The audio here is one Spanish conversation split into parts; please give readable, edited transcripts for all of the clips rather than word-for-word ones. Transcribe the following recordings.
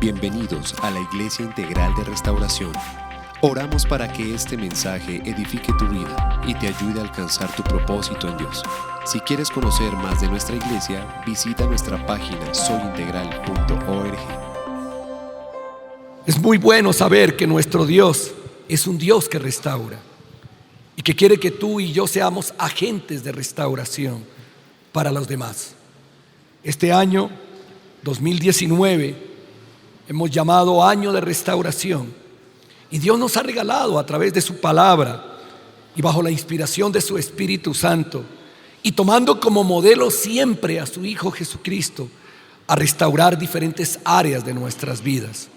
Bienvenidos a la Iglesia Integral de Restauración. Oramos para que este mensaje edifique tu vida y te ayude a alcanzar tu propósito en Dios. Si quieres conocer más de nuestra iglesia, visita nuestra página soyintegral.org. Es muy bueno saber que nuestro Dios es un Dios que restaura y que quiere que tú y yo seamos agentes de restauración para los demás. Este año 2019 hemos llamado año de restauración y Dios nos ha regalado a través de su palabra y bajo la inspiración de su Espíritu Santo y tomando como modelo siempre a su Hijo Jesucristo a restaurar diferentes áreas de nuestras vidas.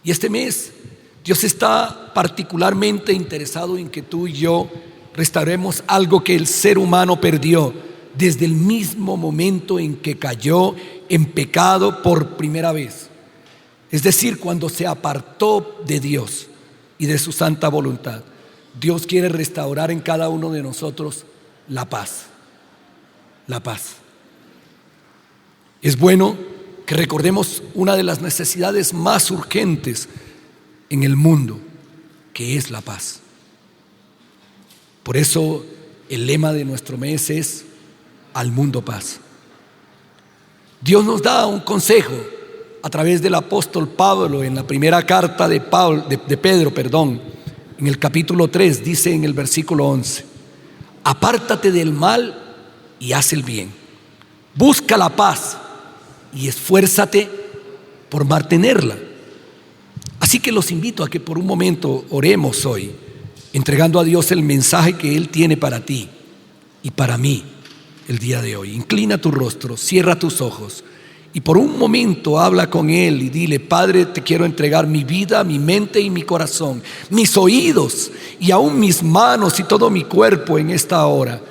Y este mes Dios está particularmente interesado en que tú y yo restauremos algo que el ser humano perdió desde el mismo momento en que cayó en pecado por primera vez. Es decir, cuando se apartó de Dios y de su santa voluntad. Dios quiere restaurar en cada uno de nosotros la paz. La paz. Es bueno que recordemos una de las necesidades más urgentes en el mundo, que es la paz. Por eso el lema de nuestro mes es: al mundo paz. Dios nos da un consejo a través del apóstol Pablo en la primera carta de Pedro, en el capítulo 3, dice en el versículo 11: apártate del mal y haz el bien, busca la paz y esfuérzate por mantenerla. Así que los invito a que por un momento oremos hoy, entregando a Dios el mensaje que Él tiene para ti y para mí el día de hoy. Inclina tu rostro, cierra tus ojos y por un momento habla con Él y dile: Padre, te quiero entregar mi vida, mi mente y mi corazón, mis oídos y aún mis manos y todo mi cuerpo en esta hora.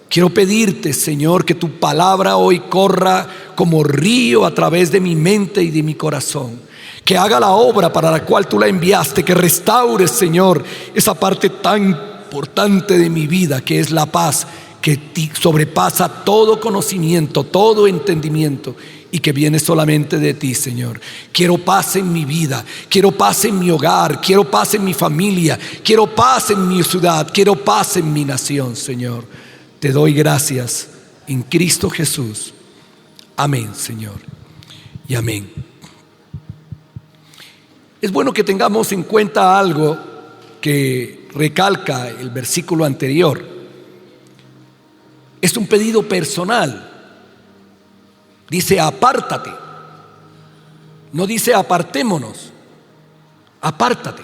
Quiero pedirte, Señor, que tu palabra hoy corra como río a través de mi mente y de mi corazón. Que haga la obra para la cual tú la enviaste, que restaures, Señor, esa parte tan importante de mi vida, que es la paz, que sobrepasa todo conocimiento, todo entendimiento, y que viene solamente de ti, Señor. Quiero paz en mi vida, quiero paz en mi hogar, quiero paz en mi familia, quiero paz en mi ciudad, quiero paz en mi nación, Señor. Te doy gracias en Cristo Jesús. Amén, Señor, y amén. Es bueno que tengamos en cuenta algo que recalca el versículo anterior. Es un pedido personal. Dice: apártate. No dice apartémonos. Apártate.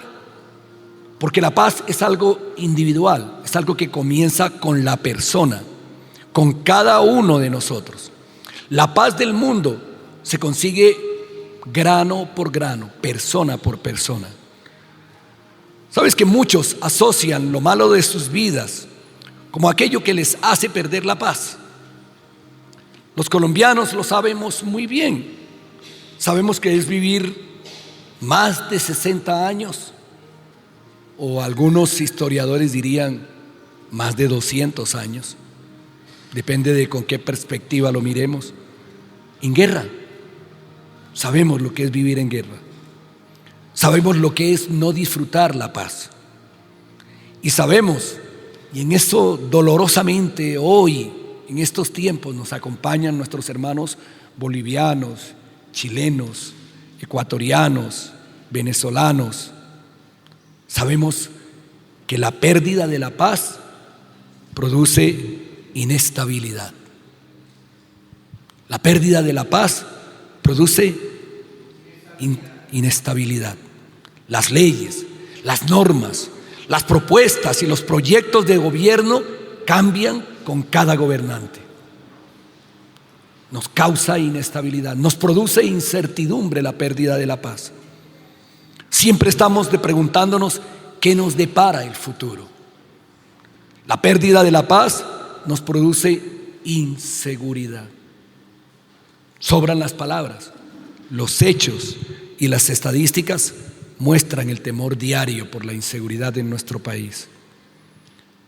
Porque la paz es algo individual, es algo que comienza con la persona, con cada uno de nosotros. La paz del mundo se consigue grano por grano, persona por persona. Sabes que muchos asocian lo malo de sus vidas como aquello que les hace perder la paz. Los colombianos lo sabemos muy bien. Sabemos que es vivir más de 60 años, o algunos historiadores dirían más de 200 años, depende de con qué perspectiva lo miremos, en guerra. Sabemos lo que es vivir en guerra. Sabemos lo que es no disfrutar la paz. Y sabemos, y en eso dolorosamente hoy, en estos tiempos, nos acompañan nuestros hermanos bolivianos, chilenos, ecuatorianos, venezolanos. Sabemos que la pérdida de la paz produce inestabilidad. La pérdida de la paz produce inestabilidad. Las leyes, las normas, las propuestas y los proyectos de gobierno cambian con cada gobernante. Nos causa inestabilidad, nos produce incertidumbre la pérdida de la paz. Siempre estamos preguntándonos qué nos depara el futuro. La pérdida de la paz nos produce inseguridad. Sobran las palabras. Los hechos y las estadísticas muestran el temor diario por la inseguridad en nuestro país.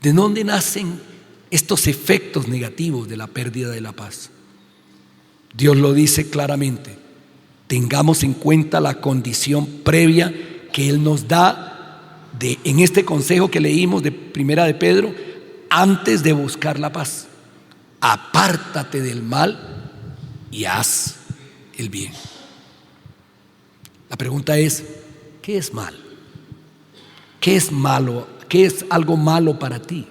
¿De dónde nacen estos efectos negativos de la pérdida de la paz? Dios lo dice claramente: tengamos en cuenta la condición previa que Él nos da en este consejo que leímos de Primera de Pedro, antes de buscar la paz. Apártate del mal y haz el bien. La pregunta es, ¿qué es mal? ¿Qué es malo? ¿Qué es algo malo para ti?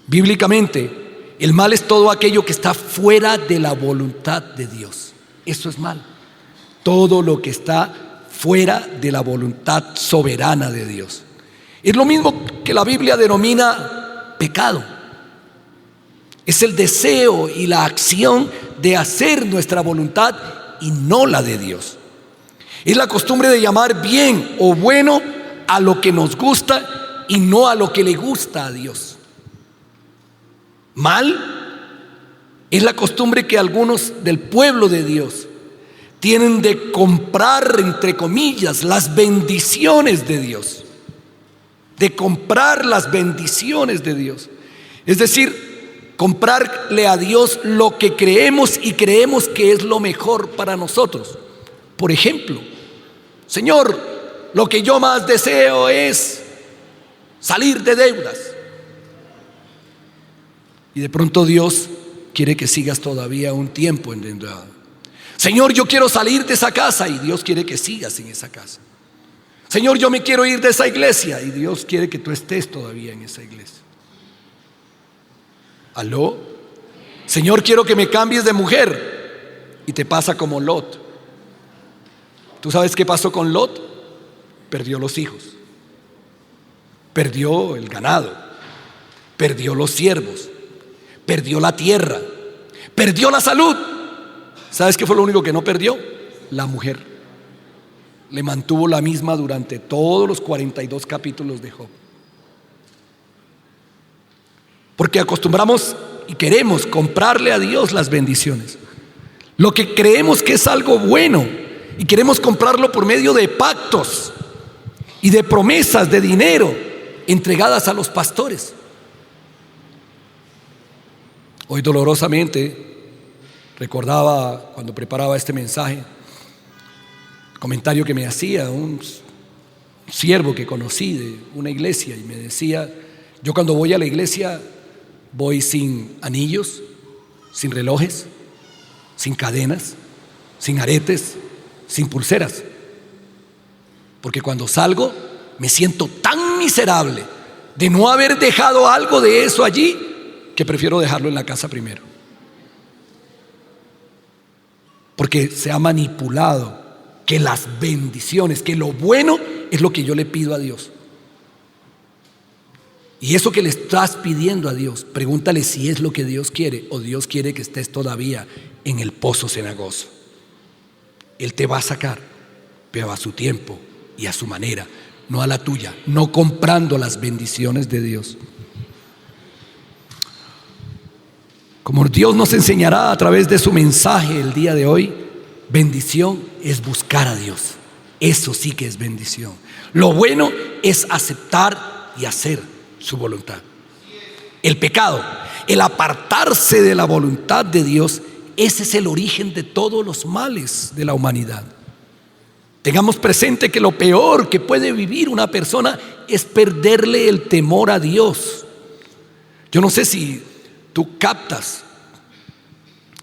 Bíblicamente, el mal es todo aquello que está fuera de la voluntad de Dios. Eso es mal. Todo lo que está fuera de la voluntad soberana de Dios. Es lo mismo que la Biblia denomina pecado. Es el deseo y la acción de hacer nuestra voluntad y no la de Dios. Es la costumbre de llamar bien o bueno a lo que nos gusta y no a lo que le gusta a Dios. Mal es la costumbre que algunos del pueblo de Dios tienen de comprar, entre comillas, las bendiciones de Dios. De comprar las bendiciones de Dios. Es decir, comprarle a Dios lo que creemos y creemos que es lo mejor para nosotros. Por ejemplo, Señor, lo que yo más deseo es salir de deudas. Y de pronto Dios quiere que sigas todavía un tiempo endeudado. Señor, yo quiero salir de esa casa, y Dios quiere que sigas en esa casa. Señor, yo me quiero ir de esa iglesia, y Dios quiere que tú estés todavía en esa iglesia. ¿Aló? Señor, quiero que me cambies de mujer, y te pasa como Lot. ¿Tú sabes qué pasó con Lot? Perdió los hijos, perdió el ganado, perdió los siervos, perdió la tierra, perdió la salud. ¿Sabes qué fue lo único que no perdió? La mujer. Le mantuvo la misma durante todos los 42 capítulos de Job. Porque acostumbramos y queremos comprarle a Dios las bendiciones, lo que creemos que es algo bueno, y queremos comprarlo por medio de pactos y de promesas de dinero entregadas a los pastores. Hoy dolorosamente recordaba, cuando preparaba este mensaje, el comentario que me hacía un siervo que conocí de una iglesia, y me decía: yo cuando voy a la iglesia voy sin anillos, sin relojes, sin cadenas, sin aretes, sin pulseras, porque cuando salgo me siento tan miserable de no haber dejado algo de eso allí, que prefiero dejarlo en la casa primero, porque se ha manipulado que las bendiciones, que lo bueno es lo que yo le pido a Dios. Y eso que le estás pidiendo a Dios, pregúntale si es lo que Dios quiere, o Dios quiere que estés todavía en el pozo cenagoso. Él te va a sacar, pero a su tiempo y a su manera, no a la tuya, no comprando las bendiciones de Dios. Como Dios nos enseñará a través de su mensaje el día de hoy, bendición es buscar a Dios. Eso sí que es bendición. Lo bueno es aceptar y hacer su voluntad. El pecado, el apartarse de la voluntad de Dios, ese es el origen de todos los males de la humanidad. Tengamos presente que lo peor que puede vivir una persona es perderle el temor a Dios. Yo no sé si tú captas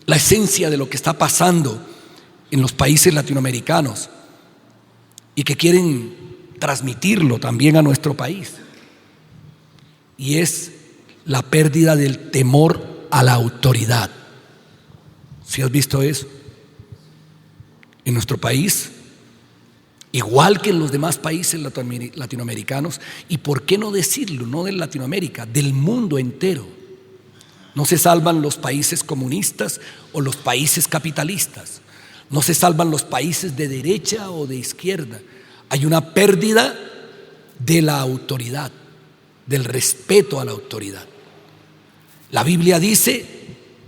la esencia de lo que está pasando en los países latinoamericanos y que quieren transmitirlo también a nuestro país. Y es la pérdida del temor a la autoridad. ¿Sí has visto eso? En nuestro país, igual que en los demás países latinoamericanos, y por qué no decirlo, no de Latinoamérica, del mundo entero, no se salvan los países comunistas o los países capitalistas, no se salvan los países de derecha o de izquierda. Hay una pérdida de la autoridad, del respeto a la autoridad. La Biblia dice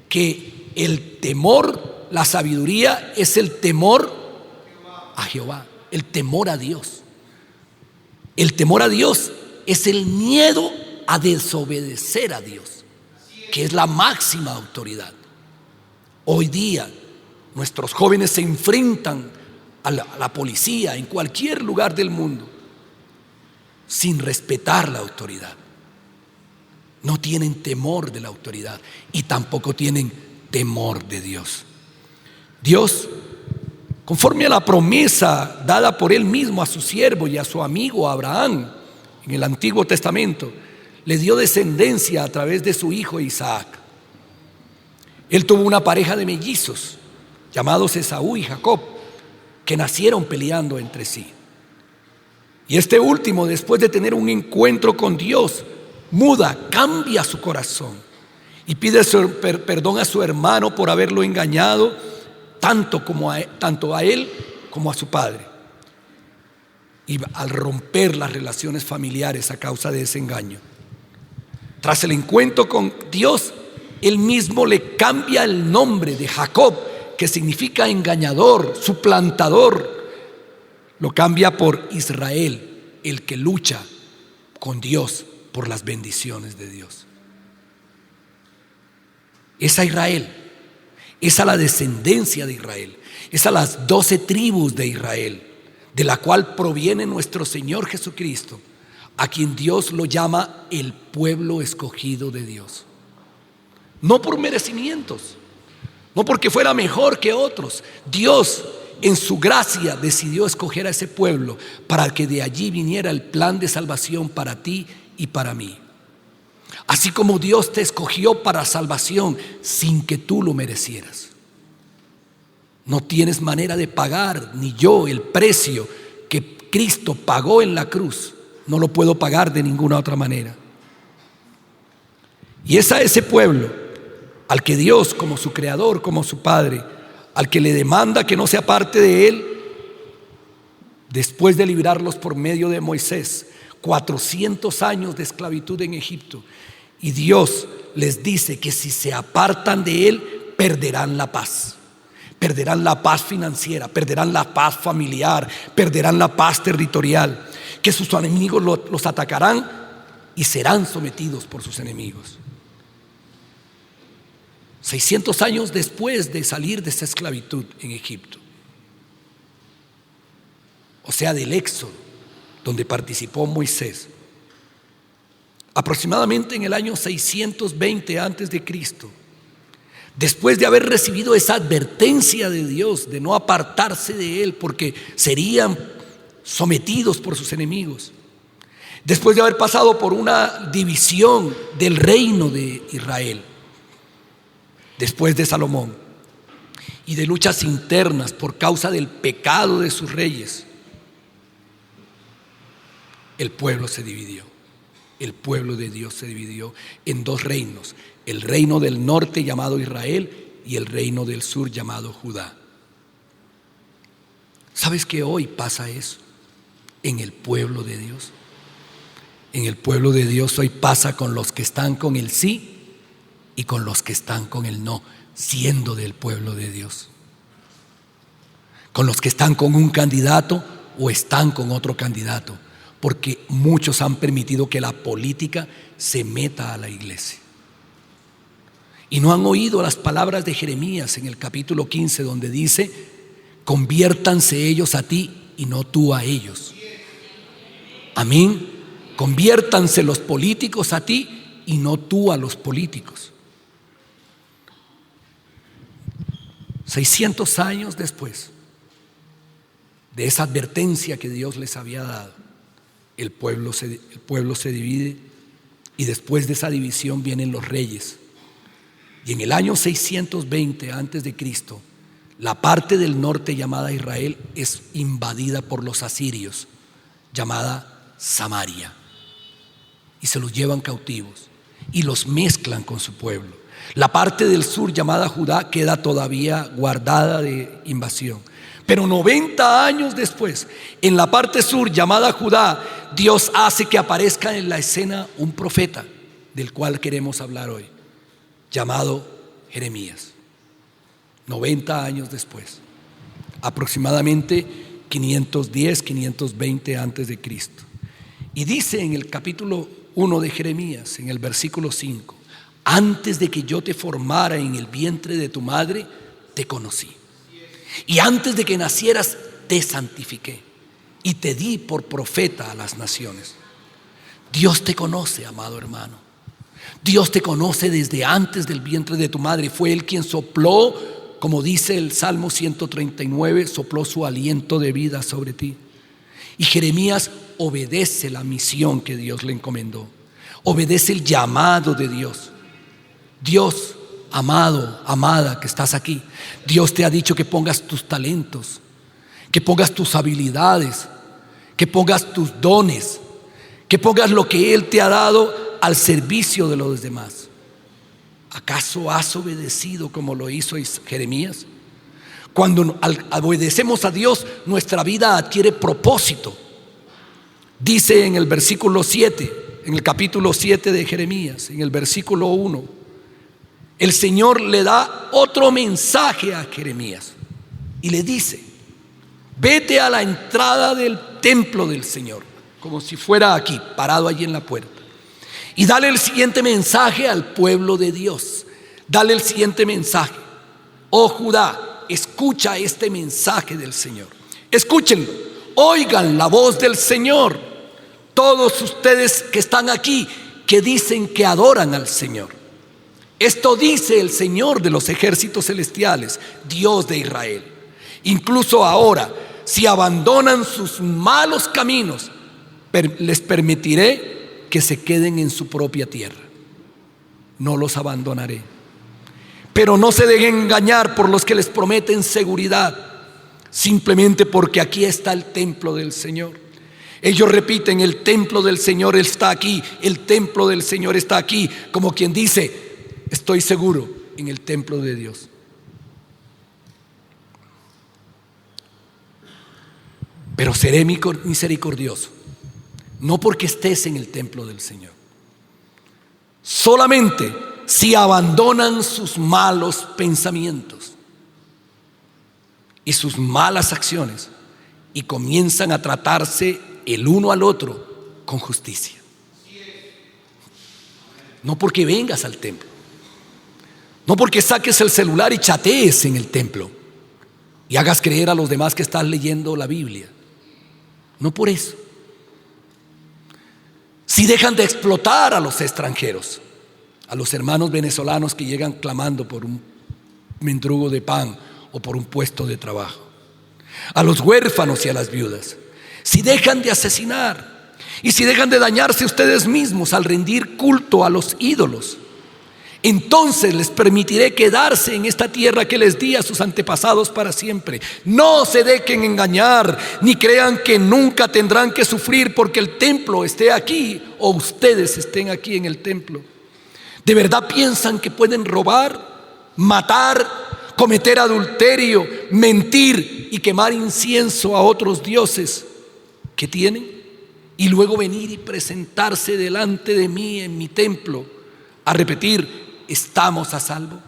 que el temor, la sabiduría, es el temor a Jehová, el temor a Dios. El temor a Dios es el miedo a desobedecer a Dios, que es la máxima autoridad. Hoy día Nuestros jóvenes se enfrentan a la policía en cualquier lugar del mundo sin respetar la autoridad. No tienen temor de la autoridad y tampoco tienen temor de Dios. Dios, conforme a la promesa dada por Él mismo a su siervo y a su amigo Abraham en el Antiguo Testamento, le dio descendencia a través de su hijo Isaac. Él tuvo una pareja de mellizos llamados Esaú y Jacob, que nacieron peleando entre sí. Y este último, después de tener un encuentro con Dios, cambia su corazón y pide perdón a su hermano por haberlo engañado tanto a él como a su padre. Y al romper las relaciones familiares a causa de ese engaño, tras el encuentro con Dios, él mismo le cambia el nombre de Jacob, que significa engañador, suplantador. Lo cambia por Israel, el que lucha con Dios por las bendiciones de Dios. Es a Israel, es a la descendencia de Israel, es a las 12 tribus de Israel, de la cual proviene nuestro Señor Jesucristo, a quien Dios lo llama el pueblo escogido de Dios. No por merecimientos, no porque fuera mejor que otros. Dios en su gracia decidió escoger a ese pueblo para que de allí viniera el plan de salvación para ti y para mí. Así como Dios te escogió para salvación sin que tú lo merecieras. No tienes manera de pagar, ni yo, el precio que Cristo pagó en la cruz. No lo puedo pagar de ninguna otra manera. Y es a ese pueblo al que Dios, como su creador, como su padre, al que le demanda que no se aparte de él, después de librarlos por medio de Moisés, 400 años de esclavitud en Egipto, y Dios les dice que si se apartan de él, perderán la paz. Perderán la paz financiera, perderán la paz familiar, perderán la paz territorial, que sus enemigos los atacarán y serán sometidos por sus enemigos. 600 años después de salir de esa esclavitud en Egipto, o sea, del Éxodo, donde participó Moisés, aproximadamente en el año 620 antes de Cristo, después de haber recibido esa advertencia de Dios de no apartarse de él porque serían sometidos por sus enemigos, después de haber pasado por una división del reino de Israel, después de Salomón, y de luchas internas por causa del pecado de sus reyes, el pueblo se dividió. El pueblo de Dios se dividió en dos reinos: el reino del norte llamado Israel y el reino del sur llamado Judá. ¿Sabes que hoy pasa eso en el pueblo de Dios? En el pueblo de Dios hoy pasa con los que están con el sí y con los que están con el no, siendo del pueblo de Dios. Con los que están con un candidato o están con otro candidato, porque muchos han permitido que la política se meta a la iglesia. Y no han oído las palabras de Jeremías en el capítulo 15, donde dice: conviértanse ellos a ti y no tú a ellos. Amén. Conviértanse los políticos a ti y no tú a los políticos. 600 años después de esa advertencia que Dios les había dado, el pueblo se divide, y después de esa división vienen los reyes. Y en el año 620 antes de Cristo, la parte del norte llamada Israel es invadida por los asirios, llamada Samaria, y se los llevan cautivos y los mezclan con su pueblo. La parte del sur llamada Judá queda todavía guardada de invasión. Pero 90 años después, en la parte sur llamada Judá, Dios hace que aparezca en la escena un profeta, del cual queremos hablar hoy, llamado Jeremías. 90 años después, aproximadamente 510, 520 antes de Cristo. Y dice en el capítulo 1 de Jeremías, en el versículo 5: antes de que yo te formara en el vientre de tu madre, te conocí. y antes de que nacieras te santifiqué y te di por profeta a las naciones. Dios te conoce, amado hermano. Dios te conoce desde antes del vientre de tu madre. Fue Él quien sopló, como dice el Salmo 139, sopló su aliento de vida sobre ti. Y Jeremías obedece la misión que Dios le encomendó. Obedece el llamado de Dios. Dios, amado, amada que estás aquí, Dios te ha dicho que pongas tus talentos, que pongas tus habilidades, que pongas tus dones, que pongas lo que Él te ha dado al servicio de los demás. ¿Acaso has obedecido como lo hizo Jeremías? Cuando obedecemos a Dios, nuestra vida adquiere propósito. Dice en el versículo 7, en el capítulo 7 de Jeremías, en el versículo 1, el Señor le da otro mensaje a Jeremías y le dice: vete a la entrada del templo del Señor, como si fuera aquí, parado allí en la puerta, y dale el siguiente mensaje al pueblo de Dios. Dale el siguiente mensaje: oh Judá, escucha este mensaje del Señor. Escúchenlo, oigan la voz del Señor, todos ustedes que están aquí, que dicen que adoran al Señor. Esto dice el Señor de los ejércitos celestiales, Dios de Israel: incluso ahora, si abandonan sus malos caminos, les permitiré que se queden en su propia tierra. No los abandonaré. Pero no se dejen engañar por los que les prometen seguridad, simplemente porque aquí está el templo del Señor. Ellos repiten: el templo del Señor está aquí, el templo del Señor está aquí, como quien dice: estoy seguro en el templo de Dios. Pero seré misericordioso, no porque estés en el templo del Señor, solamente si abandonan sus malos pensamientos y sus malas acciones y comienzan a tratarse el uno al otro con justicia. No porque vengas al templo, no porque saques el celular y chatees en el templo y hagas creer a los demás que estás leyendo la Biblia. No por eso. Si dejan de explotar a los extranjeros, a los hermanos venezolanos que llegan clamando por un mendrugo de pan o por un puesto de trabajo, a los huérfanos y a las viudas, si dejan de asesinar y si dejan de dañarse ustedes mismos al rendir culto a los ídolos, entonces les permitiré quedarse en esta tierra que les di a sus antepasados para siempre. No se dejen engañar, ni crean que nunca tendrán que sufrir porque el templo esté aquí o ustedes estén aquí en el templo. ¿De verdad piensan que pueden robar, matar, cometer adulterio, mentir y quemar incienso a otros dioses que tienen? Y luego venir y presentarse delante de mí en mi templo a repetir: ¿estamos a salvo?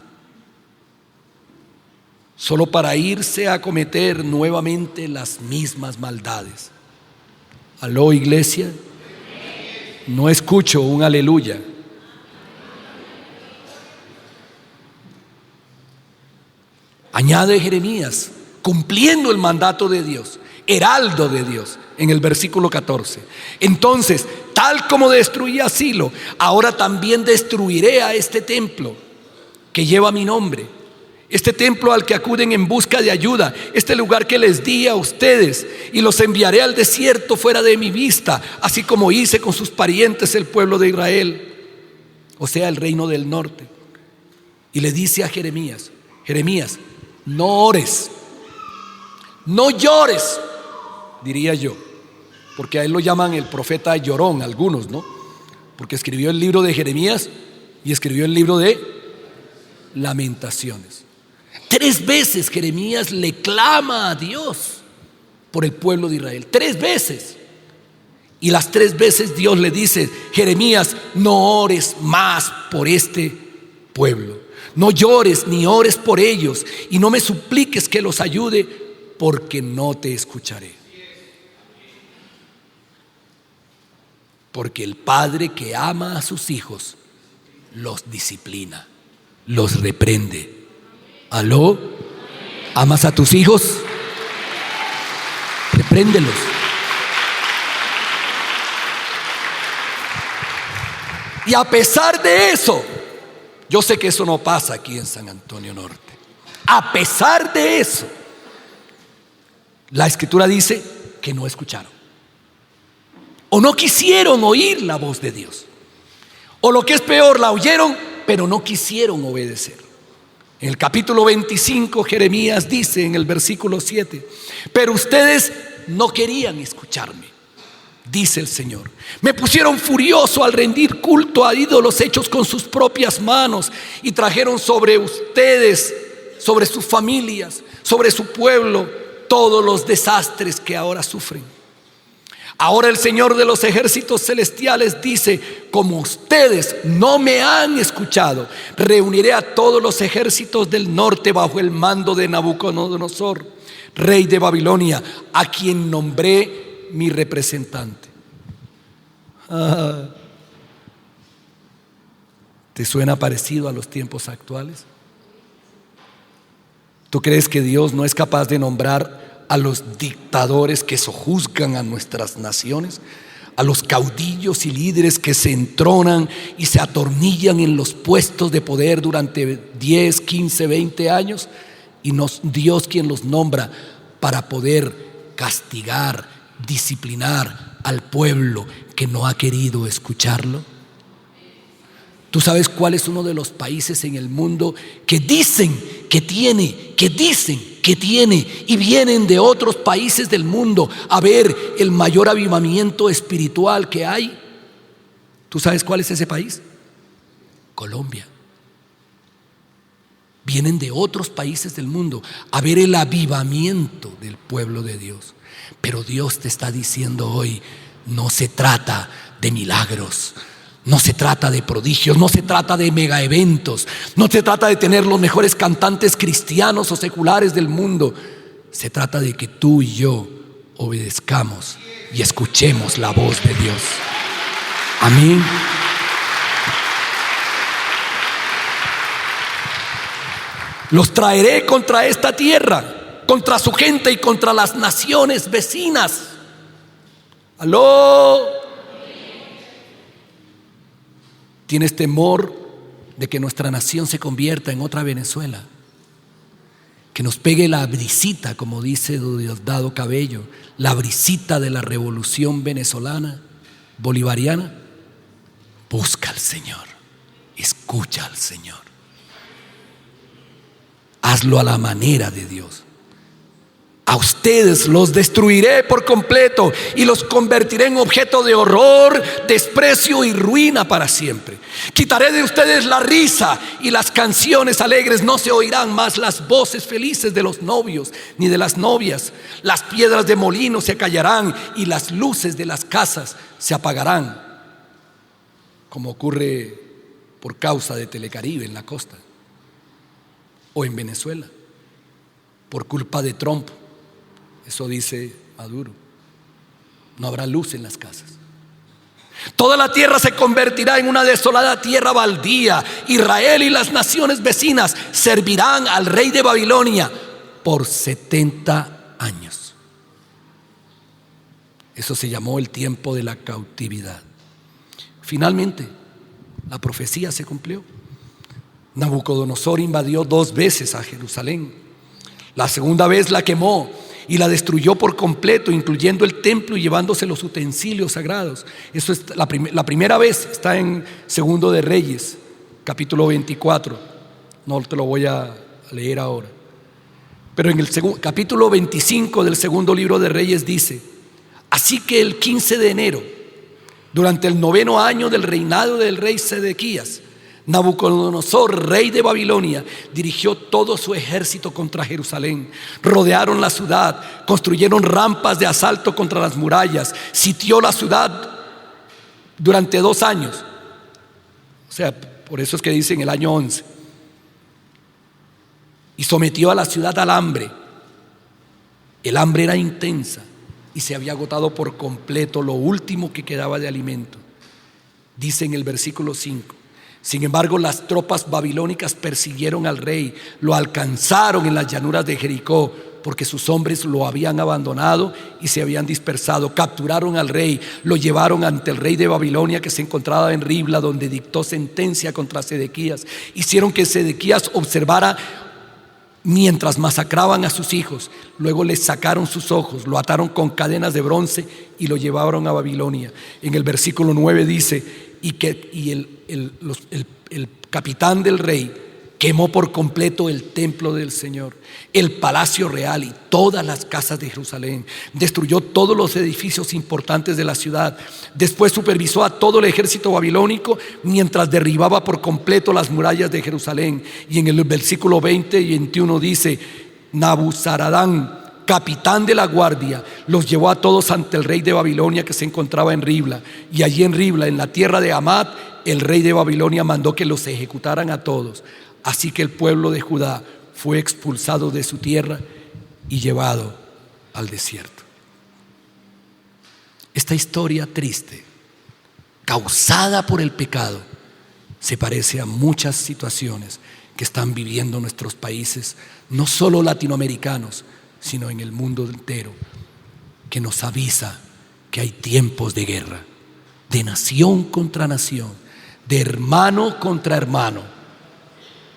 Solo para irse a cometer nuevamente las mismas maldades. ¿Aló, iglesia? No escucho un aleluya. Añade Jeremías, cumpliendo el mandato de Dios, heraldo de Dios, en el versículo 14. Entonces, tal como destruí a Silo, ahora también destruiré a este templo que lleva mi nombre, este templo al que acuden en busca de ayuda, este lugar que les di a ustedes, y los enviaré al desierto fuera de mi vista, así como hice con sus parientes el pueblo de Israel, o sea, el reino del norte. Y le dice a Jeremías: Jeremías, no ores, no llores, diría yo, porque a él lo llaman el profeta llorón, algunos, ¿no? Porque escribió el libro de Jeremías y escribió el libro de Lamentaciones. 3 veces Jeremías le clama a Dios por el pueblo de Israel, 3 veces. Y las 3 veces Dios le dice: Jeremías, no ores más por este pueblo, no llores ni ores por ellos, y no me supliques que los ayude, porque no te escucharé. Porque el padre que ama a sus hijos los disciplina, los reprende. ¿Aló? ¿Amas a tus hijos? Repréndelos. Y a pesar de eso, yo sé que eso no pasa aquí en San Antonio Norte. A pesar de eso, la Escritura dice que no escucharon. O no quisieron oír la voz de Dios. O lo que es peor, la oyeron, pero no quisieron obedecer. En el capítulo 25, Jeremías dice en el versículo 7: pero ustedes no querían escucharme, dice el Señor. Me pusieron furioso al rendir culto a ídolos hechos con sus propias manos, y trajeron sobre ustedes, sobre sus familias, sobre su pueblo, todos los desastres que ahora sufren. Ahora el Señor de los ejércitos celestiales dice: como ustedes no me han escuchado, reuniré a todos los ejércitos del norte bajo el mando de Nabucodonosor, rey de Babilonia, a quien nombré mi representante. ¿Te suena parecido a los tiempos actuales? ¿Tú crees que Dios no es capaz de nombrar a los dictadores que sojuzgan a nuestras naciones, a los caudillos y líderes que se entronan y se atornillan en los puestos de poder durante 10, 15, 20 años? Y Dios quien los nombra para poder castigar, disciplinar al pueblo que no ha querido escucharlo. ¿Tú sabes cuál es uno de los países en el mundo que dicen que tiene, y vienen de otros países del mundo a ver el mayor avivamiento espiritual que hay? ¿Tú sabes cuál es ese país? Colombia. Vienen de otros países del mundo a ver el avivamiento del pueblo de Dios. Pero Dios te está diciendo hoy: no se trata de milagros, no se trata de prodigios, no se trata de mega eventos, no se trata de tener los mejores cantantes cristianos o seculares del mundo. Se trata de que tú y yo obedezcamos y escuchemos la voz de Dios. Amén. Los traeré contra esta tierra, contra su gente y contra las naciones vecinas. ¿Aló? ¿Tienes temor de que nuestra nación se convierta en otra Venezuela? Que nos pegue la brisita, como dice Diosdado Cabello, la brisita de la revolución venezolana, bolivariana. Busca al Señor, escucha al Señor. Hazlo a la manera de Dios. A ustedes los destruiré por completo y los convertiré en objeto de horror, desprecio y ruina para siempre. Quitaré de ustedes la risa y las canciones alegres. No se oirán más las voces felices de los novios ni de las novias. Las piedras de molino se callarán y las luces de las casas se apagarán, como ocurre por causa de Telecaribe en la costa o en Venezuela por culpa de Trump. Eso dice Maduro. No habrá luz en las casas. Toda la tierra se convertirá en una desolada tierra baldía. Israel y las naciones vecinas servirán al rey de Babilonia por 70 años. Eso se llamó el tiempo de la cautividad. Finalmente, la profecía se cumplió. Nabucodonosor invadió 2 veces a Jerusalén. La segunda vez la quemó y la destruyó por completo, incluyendo el templo y llevándose los utensilios sagrados. Eso es la primera vez, está en Segundo de Reyes, capítulo 24. No te lo voy a leer ahora. Pero en el capítulo 25 del segundo libro de Reyes dice: así que el 15 de enero, durante el 9º año del reinado del rey Sedequías, Nabucodonosor, rey de Babilonia, dirigió todo su ejército contra Jerusalén. Rodearon la ciudad, construyeron rampas de asalto contra las murallas, sitió la ciudad durante 2 años. O sea, por eso es que dicen el año 11. Y sometió a la ciudad al hambre. El hambre era intensa y se había agotado por completo lo último que quedaba de alimento. Dice en el versículo 5: Sin embargo, las tropas babilónicas persiguieron al rey, lo alcanzaron en las llanuras de Jericó, porque sus hombres lo habían abandonado y se habían dispersado. Capturaron al rey, lo llevaron ante el rey de Babilonia, que se encontraba en Ribla, donde dictó sentencia contra Sedequías. Hicieron que Sedequías observara mientras masacraban a sus hijos. Luego les sacaron sus ojos, lo ataron con cadenas de bronce y lo llevaron a Babilonia. En el versículo 9 dice: y el capitán del rey quemó por completo el templo del Señor, el palacio real y todas las casas de Jerusalén. Destruyó todos los edificios importantes de la ciudad. Después supervisó a todo el ejército babilónico mientras derribaba por completo las murallas de Jerusalén. Y en el versículo 20 y 21 dice: Nabuzaradán, capitán de la guardia, los llevó a todos ante el rey de Babilonia, que se encontraba en Ribla. Y allí en Ribla, en la tierra de Hamat, el rey de Babilonia mandó que los ejecutaran a todos. Así que el pueblo de Judá fue expulsado de su tierra y llevado al desierto. Esta historia triste, causada por el pecado, se parece a muchas situaciones que están viviendo nuestros países, no solo latinoamericanos, sino en el mundo entero, que nos avisa que hay tiempos de guerra, de nación contra nación, de hermano contra hermano,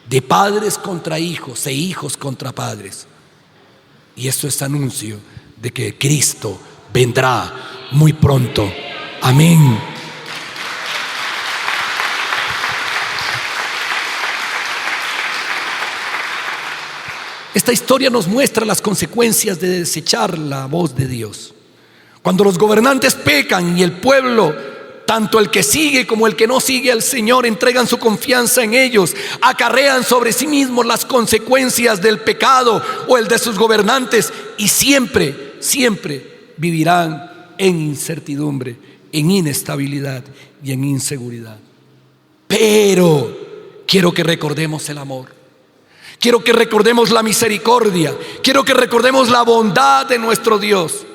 de padres contra hijos e hijos contra padres. Y esto es anuncio de que Cristo vendrá muy pronto. Amén. Esta historia nos muestra las consecuencias de desechar la voz de Dios. Cuando los gobernantes pecan y el pueblo, tanto el que sigue como el que no sigue al Señor, entregan su confianza en ellos, acarrean sobre sí mismos las consecuencias del pecado o el de sus gobernantes, y siempre vivirán en incertidumbre, en inestabilidad y en inseguridad. Pero quiero que recordemos el amor. Quiero que recordemos la misericordia. Quiero que recordemos la bondad de nuestro Dios.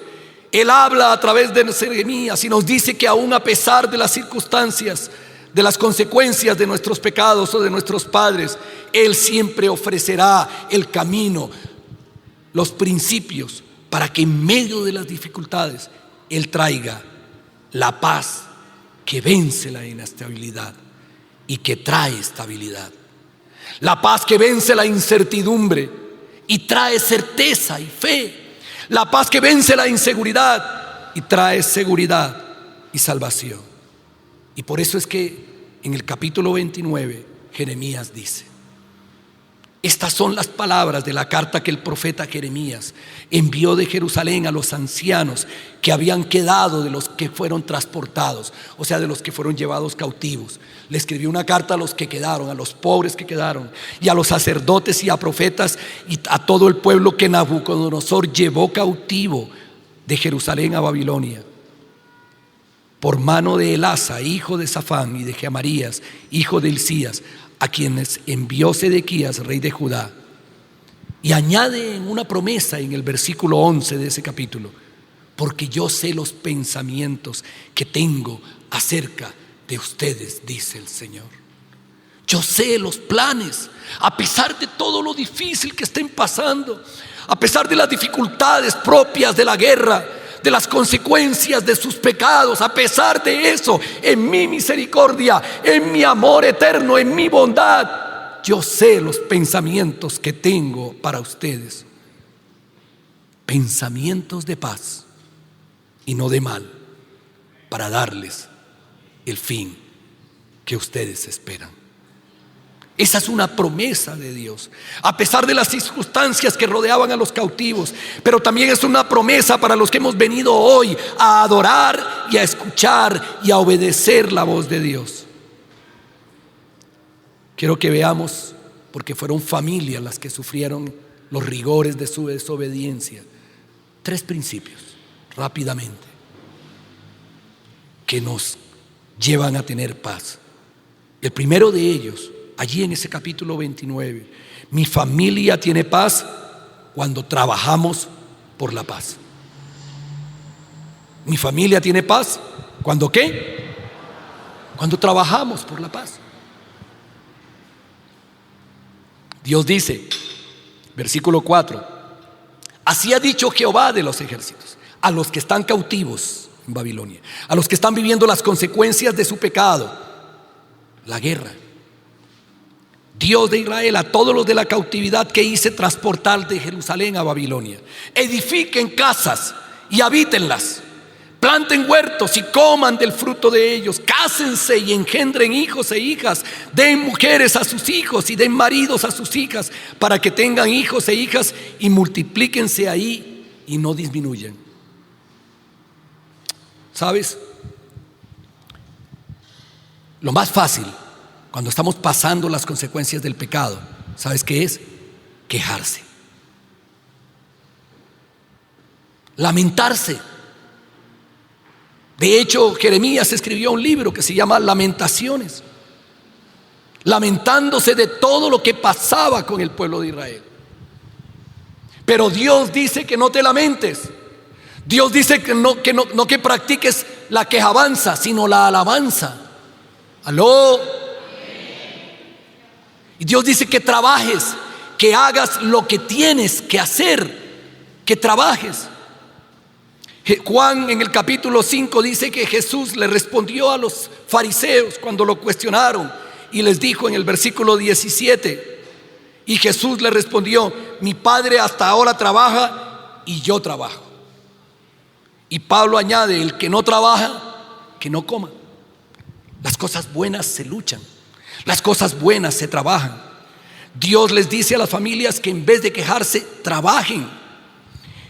Él habla a través de Jeremías y nos dice que aún a pesar de las circunstancias, de las consecuencias de nuestros pecados o de nuestros padres, Él siempre ofrecerá el camino, los principios, para que en medio de las dificultades Él traiga la paz que vence la inestabilidad y que trae estabilidad. La paz que vence la incertidumbre y trae certeza y fe. La paz que vence la inseguridad y trae seguridad y salvación. Y por eso es que en el capítulo 29 Jeremías dice: estas son las palabras de la carta que el profeta Jeremías envió de Jerusalén a los ancianos que habían quedado de los que fueron transportados, o sea, de los que fueron llevados cautivos. Le escribió una carta a los que quedaron, a los pobres que quedaron, y a los sacerdotes y a profetas y a todo el pueblo que Nabucodonosor llevó cautivo de Jerusalén a Babilonia, por mano de Elasa, hijo de Safán, y de Gemarías, hijo de Hilcías, a quienes envió Sedequías, rey de Judá. Y añade una promesa en el versículo 11 de ese capítulo: porque yo sé los pensamientos que tengo acerca de ustedes, dice el Señor. Yo sé los planes, a pesar de todo lo difícil que estén pasando, a pesar de las dificultades propias de la guerra, de las consecuencias de sus pecados. A pesar de eso, en mi misericordia, en mi amor eterno, en mi bondad, yo sé los pensamientos que tengo para ustedes: pensamientos de paz y no de mal, para darles el fin que ustedes esperan. Esa es una promesa de Dios, a pesar de las circunstancias que rodeaban a los cautivos, pero también es una promesa para los que hemos venido hoy a adorar y a escuchar y a obedecer la voz de Dios. Quiero que veamos, porque fueron familias las que sufrieron los rigores de su desobediencia, 3 principios rápidamente que nos llevan a tener paz. El primero de ellos, allí en ese capítulo 29: mi familia tiene paz cuando trabajamos por la paz. Mi familia tiene paz cuando ¿qué? Cuando trabajamos por la paz. Dios dice, versículo 4, así ha dicho Jehová de los ejércitos, a los que están cautivos en Babilonia, a los que están viviendo las consecuencias de su pecado, la guerra. Dios de Israel, a todos los de la cautividad que hice transportar de Jerusalén a Babilonia, edifiquen casas y habítenlas, planten huertos y coman del fruto de ellos, cásense y engendren hijos e hijas, den mujeres a sus hijos y den maridos a sus hijas, para que tengan hijos e hijas y multiplíquense ahí y no disminuyan. ¿Sabes? Lo más fácil cuando estamos pasando las consecuencias del pecado, ¿sabes qué es? Quejarse, lamentarse. De hecho, Jeremías escribió un libro que se llama Lamentaciones, lamentándose de todo lo que pasaba con el pueblo de Israel. Pero Dios dice que no te lamentes. Dios dice que no que practiques la quejabanza, sino la alabanza. ¿Aló? Y Dios dice que trabajes, que hagas lo que tienes que hacer, que trabajes. Juan en el capítulo 5 dice que Jesús le respondió a los fariseos cuando lo cuestionaron y les dijo en el versículo 17, y Jesús le respondió, mi Padre hasta ahora trabaja y yo trabajo. Y Pablo añade, el que no trabaja, que no coma. Las cosas buenas se luchan, las cosas buenas se trabajan. Dios les dice a las familias que en vez de quejarse, trabajen.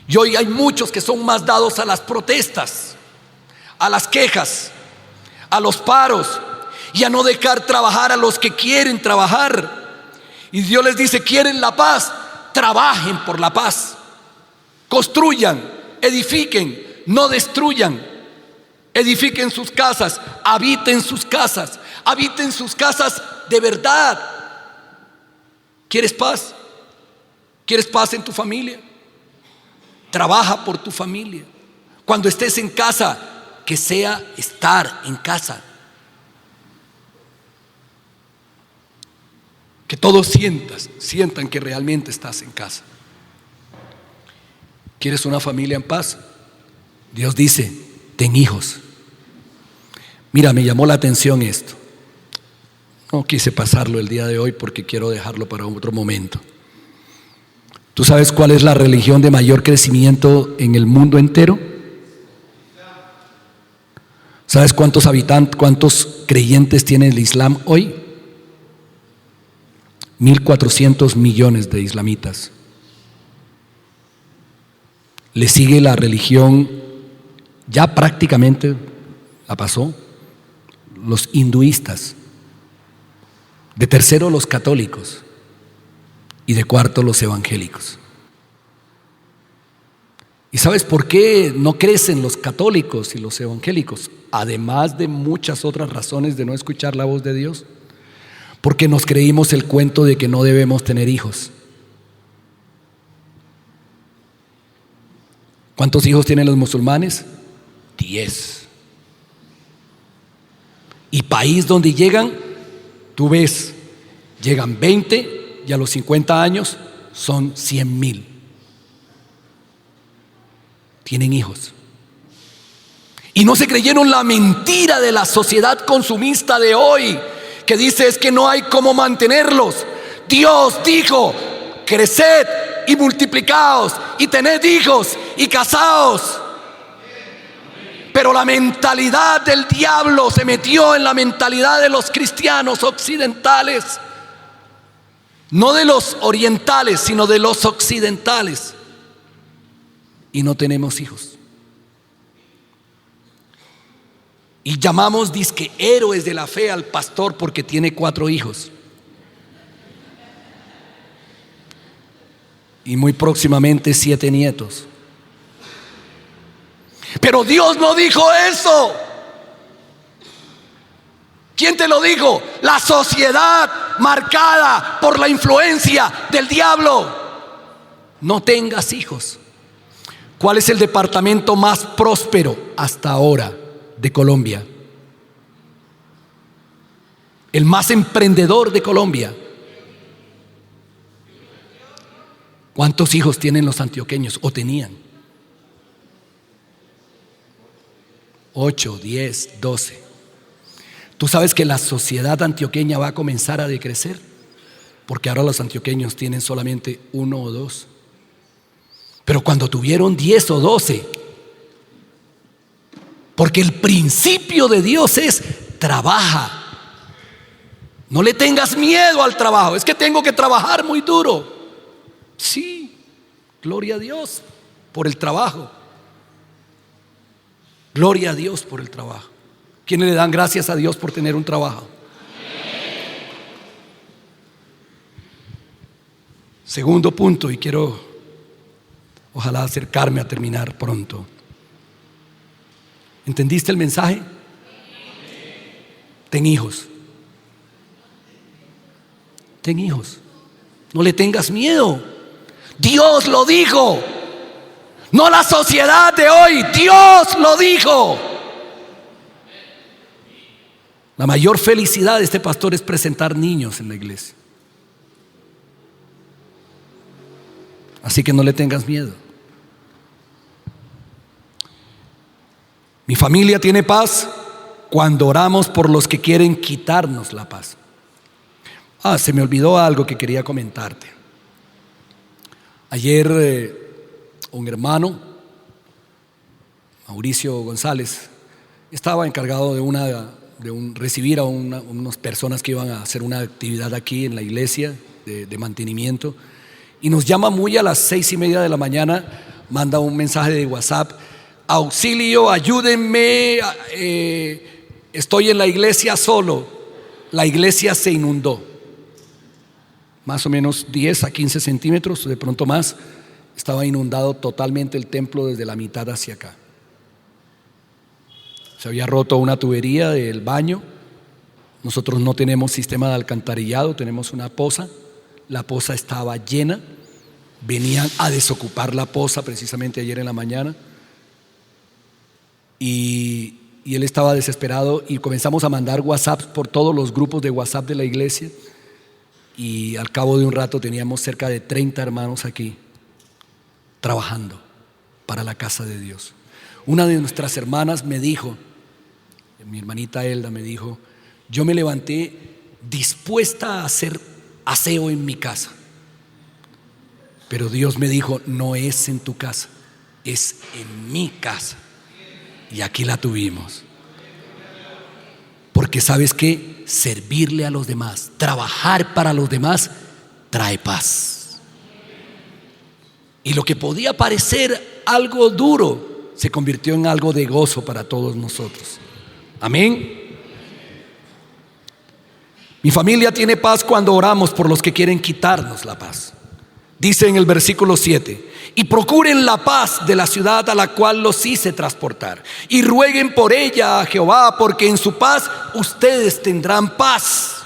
Y hoy hay muchos que son más dados a las protestas, a las quejas, a los paros y a no dejar trabajar a los que quieren trabajar. Y Dios les dice, ¿quieren la paz? Trabajen por la paz. Construyan, edifiquen, no destruyan. Edifiquen sus casas, habiten sus casas de verdad. ¿Quieres paz? ¿Quieres paz en tu familia? Trabaja por tu familia. Cuando estés en casa, que sea estar en casa. Que todos sientan que realmente estás en casa. ¿Quieres una familia en paz? Dios dice, ten hijos. Mira, me llamó la atención esto. No quise pasarlo el día de hoy porque quiero dejarlo para otro momento. ¿Tú sabes cuál es la religión de mayor crecimiento en el mundo entero? ¿Sabes cuántos creyentes tiene el Islam hoy? 1.400 millones de islamitas. Le sigue la religión, ya prácticamente la pasó, los hinduistas. De tercero, los católicos. Y de cuarto, los evangélicos. ¿Y sabes por qué no crecen los católicos y los evangélicos? Además de muchas otras razones de no escuchar la voz de Dios. Porque nos creímos el cuento de que no debemos tener hijos. ¿Cuántos hijos tienen los musulmanes? 10. Y país donde llegan, tú ves, llegan 20 y a los 50 años son 100,000. Tienen hijos. Y no se creyeron la mentira de la sociedad consumista de hoy, que dice es que no hay cómo mantenerlos. Dios dijo, creced y multiplicaos y tened hijos y casaos. Pero la mentalidad del diablo se metió en la mentalidad de los cristianos occidentales, no de los orientales, sino de los occidentales. Y no tenemos hijos. Y llamamos dizque héroes de la fe al pastor porque tiene 4 hijos. Y muy próximamente 7 nietos. Pero Dios no dijo eso. ¿Quién te lo dijo? La sociedad marcada por la influencia del diablo. No tengas hijos. ¿Cuál es el departamento más próspero hasta ahora de Colombia? El más emprendedor de Colombia. ¿Cuántos hijos tienen los antioqueños o tenían? 8, 10, 12. ¿Tú sabes que la sociedad antioqueña va a comenzar a decrecer? Porque ahora los antioqueños tienen solamente 1 o 2. Pero cuando tuvieron 10 o 12, porque el principio de Dios es: trabaja. No le tengas miedo al trabajo. Es que tengo que trabajar muy duro. Sí, gloria a Dios por el trabajo. Gloria a Dios por el trabajo. ¿Quiénes le dan gracias a Dios por tener un trabajo? Segundo punto, y quiero ojalá acercarme a terminar pronto. ¿Entendiste el mensaje? Ten hijos. Ten hijos. No le tengas miedo. Dios lo dijo. No la sociedad de hoy. Dios lo dijo. La mayor felicidad de este pastor es presentar niños en la iglesia. Así que no le tengas miedo. Mi familia tiene paz cuando oramos por los que quieren quitarnos la paz. Se me olvidó algo que quería comentarte. Ayer un hermano, Mauricio González, estaba encargado de recibir a unas personas que iban a hacer una actividad aquí en la iglesia de mantenimiento, y nos llama muy a las 6:30 de la mañana, manda un mensaje de WhatsApp: auxilio, ayúdenme, estoy en la iglesia solo, la iglesia se inundó. Más o menos 10 a 15 centímetros, de pronto más, estaba inundado totalmente el templo desde la mitad hacia acá. Se había roto una tubería del baño. Nosotros no tenemos sistema de alcantarillado, tenemos una poza. La poza estaba llena. Venían a desocupar la poza precisamente ayer en la mañana. Y él estaba desesperado, y comenzamos a mandar WhatsApp por todos los grupos de WhatsApp de la iglesia. Y al cabo de un rato teníamos cerca de 30 hermanos aquí trabajando para la casa de Dios. Una de nuestras hermanas me dijo, mi hermanita Elda me dijo: yo me levanté dispuesta a hacer aseo en mi casa, pero Dios me dijo: no es en tu casa, es en mi casa. Y aquí la tuvimos. Porque ¿sabes qué? Servirle a los demás, trabajar para los demás, trae paz. Y lo que podía parecer algo duro se convirtió en algo de gozo para todos nosotros. Amén. Mi familia tiene paz cuando oramos por los que quieren quitarnos la paz. Dice en el versículo 7: y procuren la paz de la ciudad a la cual los hice transportar, y rueguen por ella a Jehová, porque en su paz ustedes tendrán paz.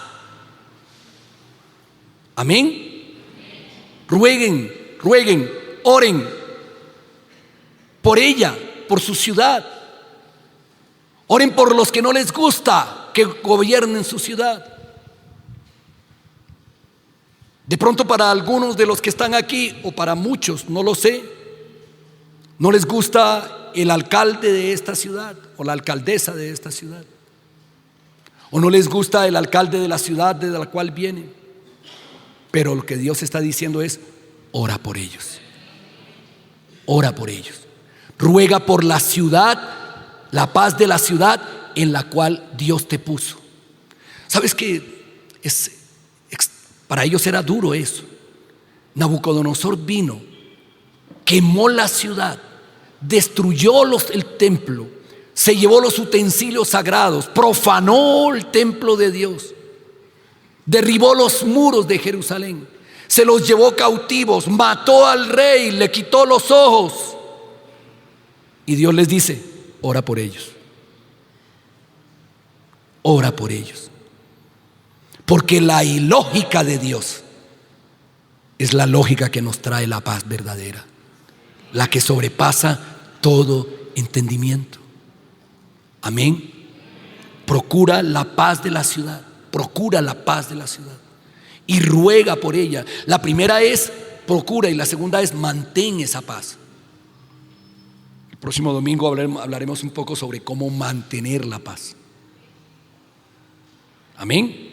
Amén. Rueguen, oren por ella, por su ciudad. Oren por los que no les gusta que gobiernen su ciudad. De pronto para algunos de los que están aquí, o para muchos, no lo sé, no les gusta el alcalde de esta ciudad o la alcaldesa de esta ciudad, o no les gusta el alcalde de la ciudad de la cual vienen. Pero lo que Dios está diciendo es: ora por ellos, ora por ellos, ruega por la ciudad, la paz de la ciudad en la cual Dios te puso. ¿Sabes qué? Para ellos era duro eso. Nabucodonosor vino, quemó la ciudad, destruyó el templo, se llevó los utensilios sagrados, profanó el templo de Dios, derribó los muros de Jerusalén, se los llevó cautivos, mató al rey, le quitó los ojos. Y Dios les dice: ora por ellos, ora por ellos. Porque la ilógica de Dios es la lógica que nos trae la paz verdadera, la que sobrepasa todo entendimiento. Amén. Procura la paz de la ciudad, procura la paz de la ciudad y ruega por ella. La primera es procura, y la segunda es mantén esa paz. El próximo domingo hablaremos un poco sobre cómo mantener la paz. Amén.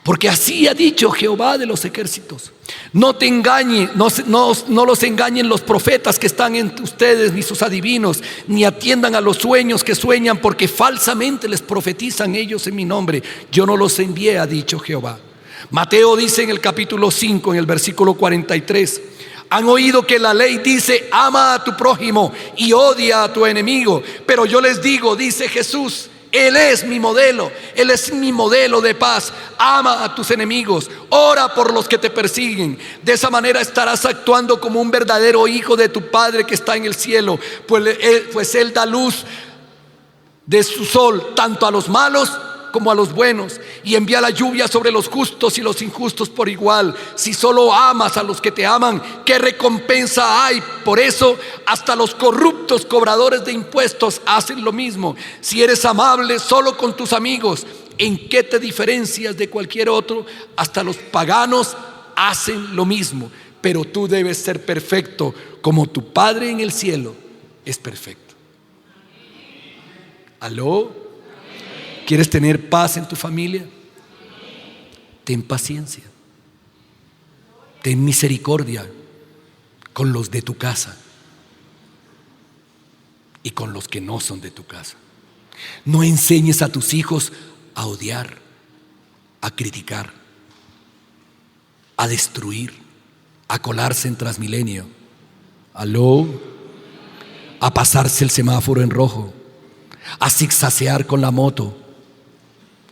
Porque así ha dicho Jehová de los ejércitos: no te engañen, no los engañen los profetas que están entre ustedes, ni sus adivinos, ni atiendan a los sueños que sueñan, porque falsamente les profetizan ellos en mi nombre. Yo no los envié, ha dicho Jehová. Mateo dice en el capítulo 5, en el versículo 43: han oído que la ley dice: ama a tu prójimo y odia a tu enemigo. Pero yo les digo, dice Jesús, Él es mi modelo, Él es mi modelo de paz. Ama a tus enemigos, ora por los que te persiguen. De esa manera estarás actuando como un verdadero hijo de tu Padre que está en el cielo, pues Él da luz de su sol tanto a los malos como a los buenos, y envía la lluvia sobre los justos y los injustos por igual. Si solo amas a los que te aman, ¿qué recompensa hay? Por eso hasta los corruptos cobradores de impuestos hacen lo mismo. Si eres amable solo con tus amigos, ¿en qué te diferencias de cualquier otro? Hasta los paganos hacen lo mismo. Pero tú debes ser perfecto como tu Padre en el cielo es perfecto. ¿Aló? ¿Quieres tener paz en tu familia? Ten paciencia. Ten misericordia con los de tu casa y con los que no son de tu casa. No enseñes a tus hijos a odiar, a criticar, a destruir, a colarse en Transmilenio. ¿Aló? A pasarse el semáforo en rojo, a zigzaguear con la moto,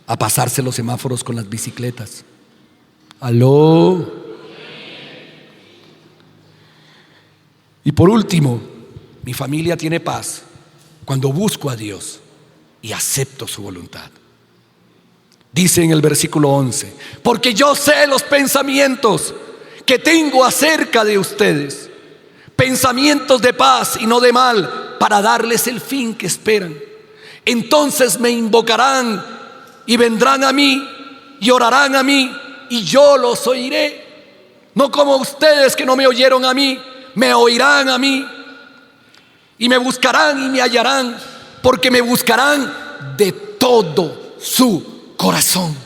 a pasarse los semáforos con las bicicletas. ¿Aló? Y por último, mi familia tiene paz cuando busco a Dios y acepto su voluntad. Dice en el versículo 11: porque yo sé los pensamientos que tengo acerca de ustedes, pensamientos de paz y no de mal, para darles el fin que esperan. Entonces me invocarán y vendrán a mí y orarán a mí, y yo los oiré. No como ustedes que no me oyeron a mí, me oirán a mí, y me buscarán y me hallarán, porque me buscarán de todo su corazón.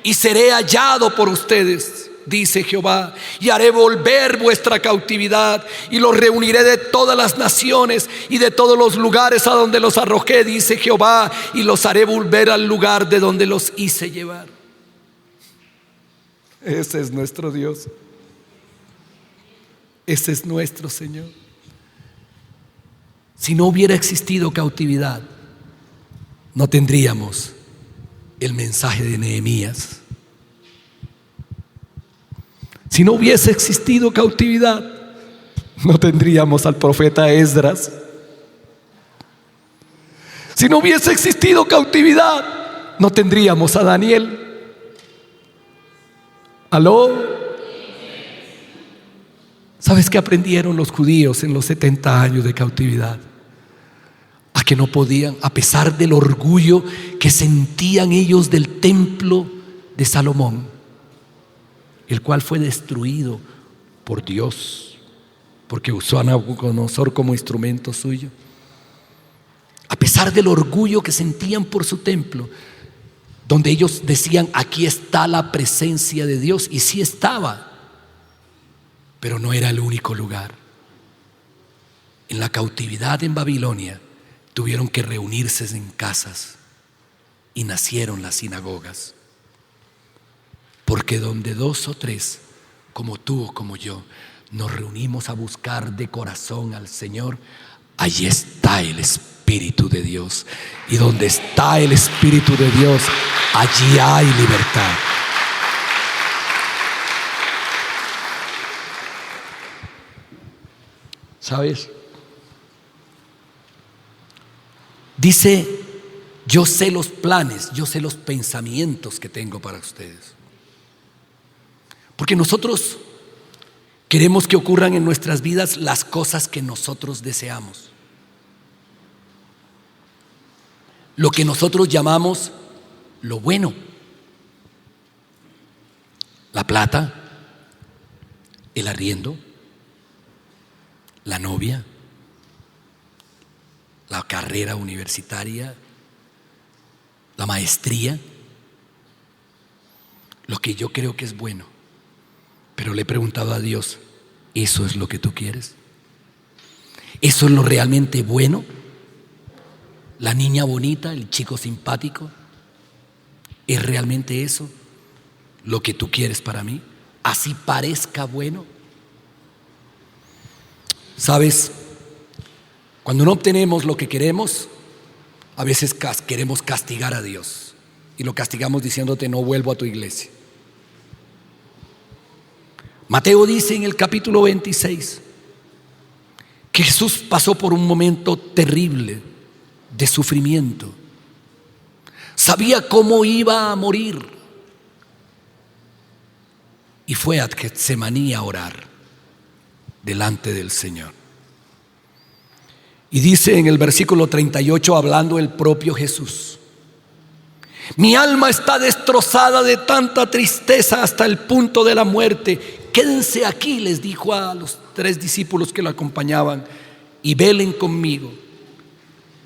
Y seré hallado por ustedes, dice Jehová, y haré volver vuestra cautividad, y los reuniré de todas las naciones y de todos los lugares a donde los arrojé, dice Jehová, y los haré volver al lugar de donde los hice llevar. Ese es nuestro Dios. Ese es nuestro Señor. Si no hubiera existido cautividad, no tendríamos el mensaje de Nehemías. Si no hubiese existido cautividad, no tendríamos al profeta Esdras. Si no hubiese existido cautividad, no tendríamos a Daniel. ¿Aló? ¿Sabes qué aprendieron los judíos en los 70 años de cautividad? A que no podían, a pesar del orgullo que sentían ellos del templo de Salomón, el cual fue destruido por Dios, porque usó a Nabucodonosor como instrumento suyo. A pesar del orgullo que sentían por su templo, donde ellos decían: aquí está la presencia de Dios, y sí estaba, pero no era el único lugar. En la cautividad en Babilonia tuvieron que reunirse en casas, y nacieron las sinagogas. Porque donde 2 o 3, como tú o como yo, nos reunimos a buscar de corazón al Señor, allí está el Espíritu de Dios. Y donde está el Espíritu de Dios, allí hay libertad. ¿Sabes? Dice: yo sé los planes, yo sé los pensamientos que tengo para ustedes. Porque nosotros queremos que ocurran en nuestras vidas las cosas que nosotros deseamos. Lo que nosotros llamamos lo bueno. La plata, el arriendo, la novia, la carrera universitaria, la maestría, lo que yo creo que es bueno. Pero le he preguntado a Dios, ¿eso es lo que tú quieres? ¿Eso es lo realmente bueno? ¿La niña bonita, el chico simpático? ¿Es realmente eso lo que tú quieres para mí? ¿Así parezca bueno? ¿Sabes? Cuando no obtenemos lo que queremos, a veces queremos castigar a Dios. Y lo castigamos diciéndote, no vuelvo a tu iglesia. Mateo dice en el capítulo 26 que Jesús pasó por un momento terrible de sufrimiento. Sabía cómo iba a morir y fue a Getsemaní a orar delante del Señor. Y dice en el versículo 38, hablando el propio Jesús: mi alma está destrozada de tanta tristeza hasta el punto de la muerte. Quédense aquí, les dijo a los 3 discípulos que lo acompañaban, y velen conmigo.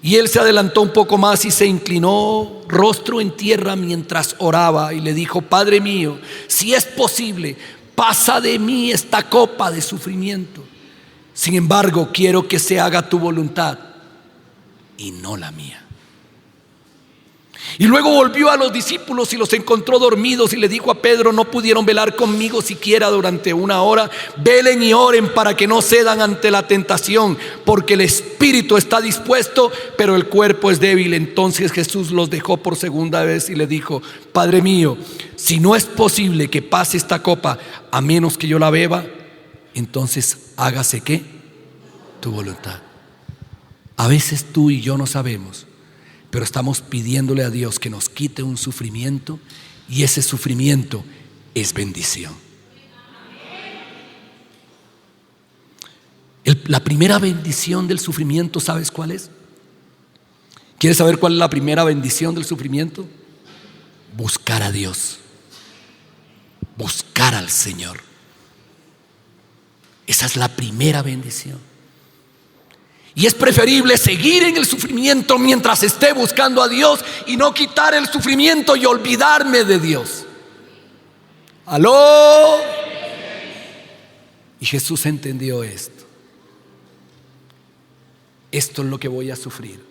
Y él se adelantó un poco más y se inclinó rostro en tierra mientras oraba y le dijo: Padre mío, si es posible, pasa de mí esta copa de sufrimiento. Sin embargo, quiero que se haga tu voluntad y no la mía. Y luego volvió a los discípulos y los encontró dormidos y le dijo a Pedro: no pudieron velar conmigo siquiera durante 1 hora. Velen y oren para que no cedan ante la tentación, porque el espíritu está dispuesto, pero el cuerpo es débil. Entonces Jesús los dejó por segunda vez y le dijo: Padre mío, si no es posible que pase esta copa a menos que yo la beba, entonces hágase ¿qué? Tu voluntad. A veces tú y yo no sabemos, pero estamos pidiéndole a Dios que nos quite un sufrimiento, y ese sufrimiento es bendición. La primera bendición del sufrimiento, ¿sabes cuál es? ¿Quieres saber cuál es la primera bendición del sufrimiento? Buscar a Dios, buscar al Señor. Esa es la primera bendición. Y es preferible seguir en el sufrimiento mientras esté buscando a Dios y no quitar el sufrimiento y olvidarme de Dios. ¿Aló? Y Jesús entendió esto. Esto es lo que voy a sufrir.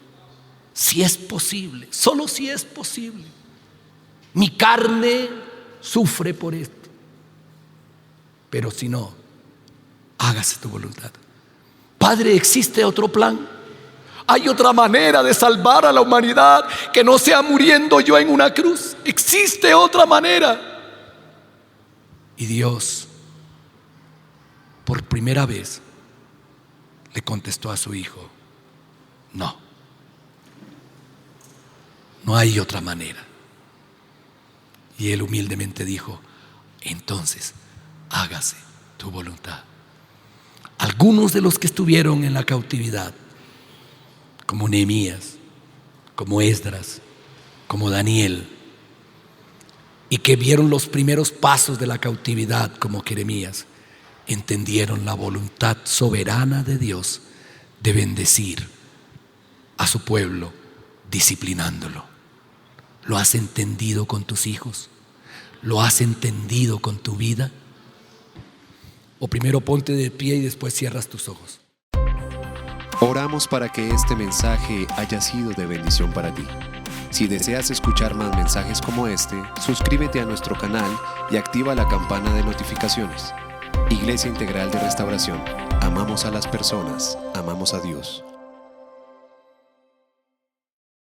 Si es posible, solo si es posible. Mi carne sufre por esto. Pero si no, hágase tu voluntad. Padre, ¿existe otro plan? ¿Hay otra manera de salvar a la humanidad que no sea muriendo yo en una cruz? ¿Existe otra manera? Y Dios, por primera vez, le contestó a su hijo: no, no hay otra manera. Y él humildemente dijo: entonces, hágase tu voluntad. Algunos de los que estuvieron en la cautividad, como Nehemías, como Esdras, como Daniel, y que vieron los primeros pasos de la cautividad, como Jeremías, entendieron la voluntad soberana de Dios de bendecir a su pueblo disciplinándolo. ¿Lo has entendido con tus hijos? ¿Lo has entendido con tu vida? O primero ponte de pie y después cierras tus ojos. Oramos para que este mensaje haya sido de bendición para ti. Si deseas escuchar más mensajes como este, suscríbete a nuestro canal y activa la campana de notificaciones. Iglesia Integral de Restauración. Amamos a las personas, amamos a Dios.